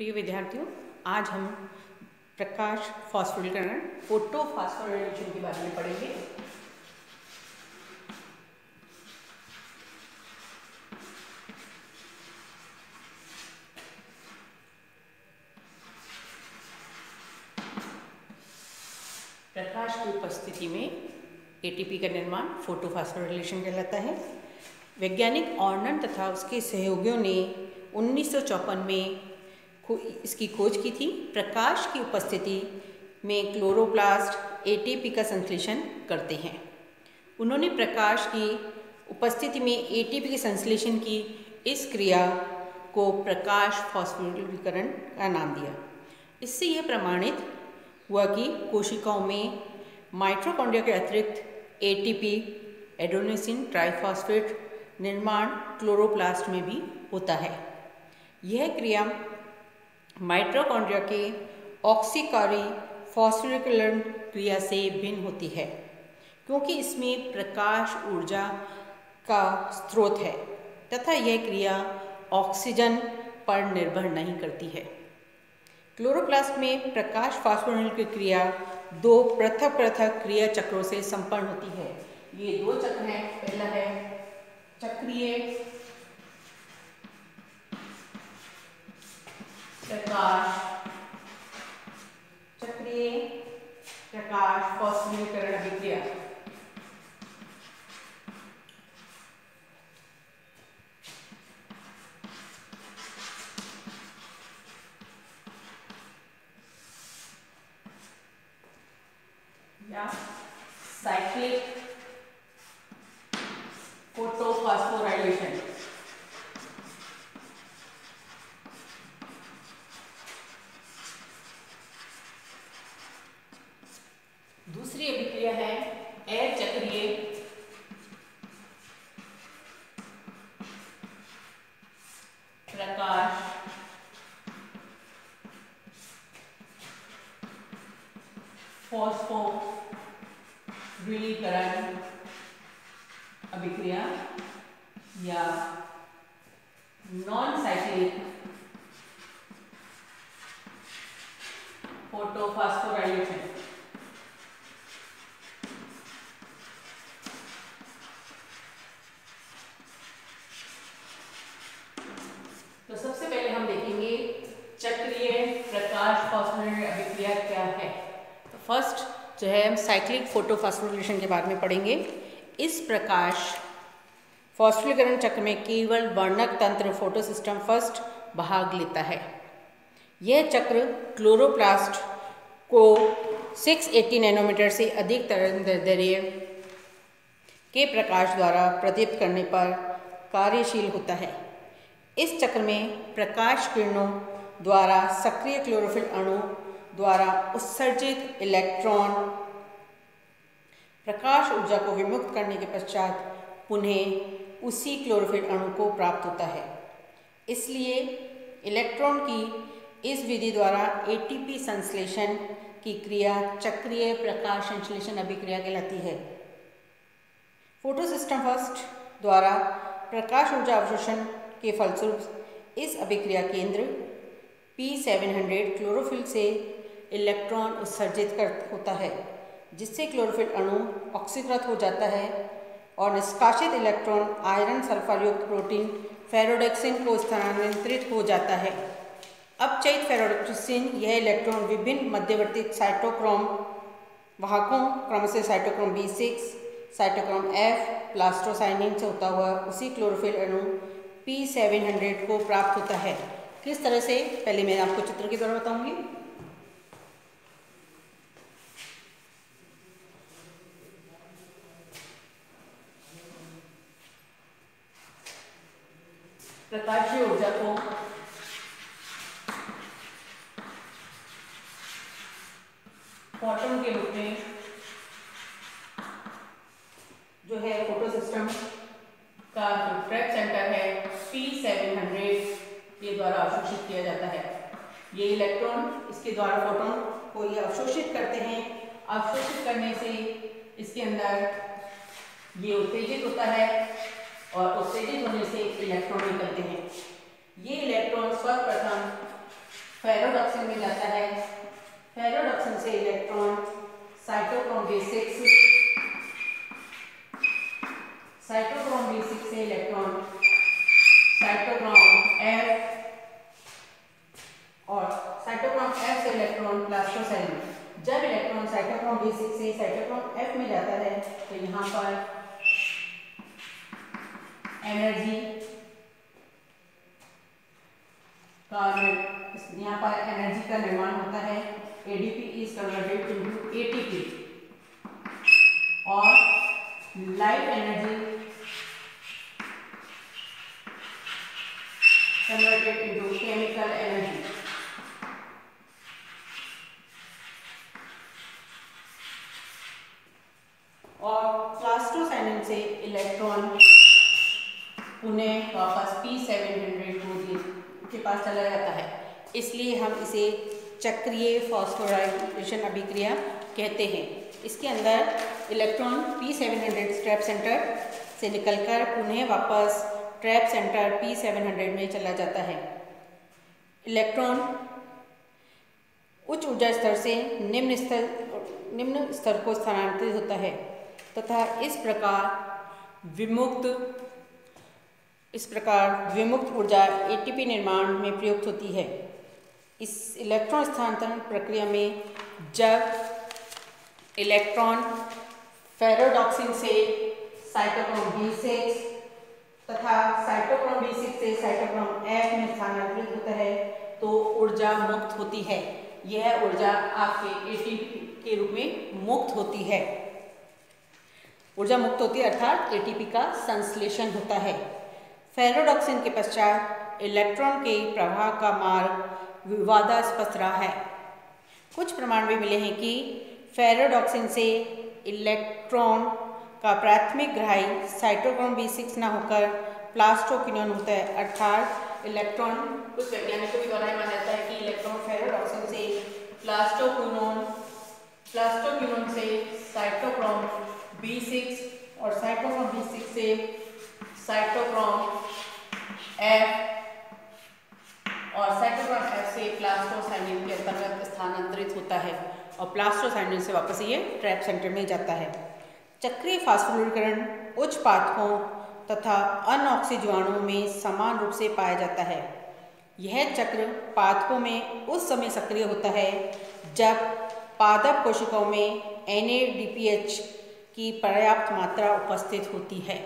प्रिय विद्यार्थियों, आज हम प्रकाश फास्फोरिलीकरण फोटो फास्फोराइलेशन के बारे में पढ़ेंगे। प्रकाश की उपस्थिति में एटीपी का निर्माण फोटो फास्फोरिलेशन कहलाता है। वैज्ञानिक ऑर्नन तथा उसके सहयोगियों ने 1954 में इसकी खोज की थी। प्रकाश की उपस्थिति में क्लोरोप्लास्ट एटीपी का संश्लेषण करते हैं। उन्होंने प्रकाश की उपस्थिति में एटीपी के संश्लेषण की इस क्रिया को प्रकाश फास्फोरिलीकरण का नाम दिया। इससे यह प्रमाणित हुआ कि कोशिकाओं में माइटोकॉन्ड्रिया के अतिरिक्त एटीपी एडेनोसिन ट्राइफॉस्फेट निर्माण क्लोरोप्लास्ट में भी होता है। यह क्रिया माइटोकॉन्ड्रिया के ऑक्सीकारी फास्फोरिलीकरण क्रिया से भिन्न होती है, क्योंकि इसमें प्रकाश ऊर्जा का स्रोत है तथा यह क्रिया ऑक्सीजन पर निर्भर नहीं करती है। क्लोरोप्लास्ट में प्रकाश फास्फोरिलीकरण की क्रिया दो पृथक पृथक क्रिया चक्रों से संपन्न होती है। ये दो चक्र हैं। पहला है चक्रीय प्रकाश फास्फोरिलीकरण अभिक्रिया। या साइक्लिक फोटोफॉस्फोराइलेशन। दूसरी अभिक्रिया है अचक्रीय प्रकाश फास्फोरिलीकरण अभिक्रिया या नॉन साइक्लिक फोटोफॉस्फोराइलेशन। तो सबसे पहले हम देखेंगे चक्रीय प्रकाश फास्फोरिलीकरण अभिक्रिया क्या है। तो फर्स्ट जो है हम साइक्लिक फोटोफॉस्फोरिलेशन के बारे में पढ़ेंगे। इस प्रकाश फास्फोरिलीकरण चक्र में केवल वर्णक तंत्र फोटोसिस्टम फर्स्ट भाग लेता है। यह चक्र क्लोरोप्लास्ट को 680 नैनोमीटर से अधिक तरंगदैर्ध्य के प्रकाश द्वारा प्रदीप्त करने पर कार्यशील होता है। इस चक्र में प्रकाश किरणों द्वारा सक्रिय क्लोरोफिल अणु द्वारा उत्सर्जित इलेक्ट्रॉन प्रकाश ऊर्जा को विमुक्त करने के पश्चात पुनः उसी क्लोरोफिल अणु को प्राप्त होता है। इसलिए इलेक्ट्रॉन की इस विधि द्वारा एटीपी संश्लेषण की क्रिया चक्रीय प्रकाश संश्लेषण अभिक्रिया कहलाती है। फोटोसिस्टम फर्स्ट द्वारा प्रकाश ऊर्जा अवशोषण के फलस्वरूप इस अभिक्रिया केंद्र P700 क्लोरोफिल से इलेक्ट्रॉन उत्सर्जित होता है, जिससे क्लोरोफिल अणु ऑक्सीकृत हो जाता है और निष्कासित इलेक्ट्रॉन आयरन सल्फर युक्त प्रोटीन फेरोडेक्सिन को स्थानांतरित हो जाता है। अपचयित फेरोडेक्सिन यह इलेक्ट्रॉन विभिन्न मध्यवर्ती साइटोक्रोम वाहकों क्रमशः cytochrome B6, cytochrome F, plastocyanin से होता हुआ उसी क्लोरोफिल अणु P700 को प्राप्त होता है। किस तरह से, पहले मैं आपको चित्र के द्वारा बताऊंगी। प्रकाशीय ऊर्जा को फोटोन के रूप में जो है फोटोसिस्टम का जो ट्रैप सेंटर है P700 के द्वारा अवशोषित किया जाता है। ये इलेक्ट्रॉन इसके द्वारा फोटोन को ये अवशोषित करते हैं। अवशोषित करने से इसके अंदर ये उत्तेजित होता है और उत्तेजित होने से इलेक्ट्रॉन निकलते हैं। ये इलेक्ट्रॉन सर्वप्रथम फेरोडॉक्सिन में जाता है। फेरोडॉक्सिन से electron cytochrome B6, cytochrome B6 से इलेक्ट्रॉन साइटोक्रोम F और साइटोक्रोम F से इलेक्ट्रॉन प्लास्टोसेल में। जब इलेक्ट्रॉन साइटोक्रोम B6 से साइटोक्रोम F में जाता है तो यहाँ पर एनर्जी यहाँ पर एनर्जी का निर्माण होता है। ADP is converted into ATP और light energy converted into chemical energy. और प्लास्टोसाइनिन से इलेक्ट्रॉन पुनः वापस P700 के पास चला जाता है। इसलिए हम इसे चक्रीय फास्फोराइलेशन अभिक्रिया कहते हैं। इसके अंदर इलेक्ट्रॉन P700 ट्रैप सेंटर से निकलकर पुनः वापस ट्रैप सेंटर P700 में चला जाता है। इलेक्ट्रॉन उच्च ऊर्जा स्तर से निम्न स्तर को स्थानांतरित होता है तथा इस प्रकार विमुक्त ऊर्जा ATP निर्माण में प्रयुक्त होती है। इस इलेक्ट्रॉन स्थानांतरण प्रक्रिया में जब इलेक्ट्रॉन फेरोडॉक्सिन से साइटोक्रोम B6 तथा साइटोक्रोम B6 से साइटोक्रोम F में स्थानांतरित होता है तो ऊर्जा मुक्त होती है। यह ऊर्जा आपके ATP के रूप में मुक्त होती है। ऊर्जा मुक्त होती है अर्थात ATP का संश्लेषण होता है। फेरोडॉक्सिन के पश्चात इलेक्ट्रॉन के प्रवाह का मार्ग विवादास्पद रहा है। कुछ प्रमाण भी मिले हैं कि फेरोडॉक्सिन से इलेक्ट्रॉन का प्राथमिक ग्राही साइटोक्रोम B6 न होकर प्लास्टोक्विनोन होता है अर्थात इलेक्ट्रॉन, कुछ वैज्ञानिकों के द्वारा माना जाता है कि इलेक्ट्रॉन फेरोडॉक्सिन से प्लास्टोक्विनोन से साइटोक्रोम B6 और साइटोक्रोम B6 से साइटोक्रोम F और साइटोक्रोम F से प्लास्टोसाइनिन के अंतर्गत स्थानांतरित होता है और प्लास्टोसाइनिन से वापस ये ट्रैप सेंटर में जाता है। चक्रीय फास्फोरिलीकरण उच्च पादपों तथा अनऑक्सी जीवाणुओं में समान रूप से पाया जाता है। यह चक्र पादपों में उस समय सक्रिय होता है जब पादप कोशिकाओं में NADPH की पर्याप्त मात्रा उपस्थित होती है।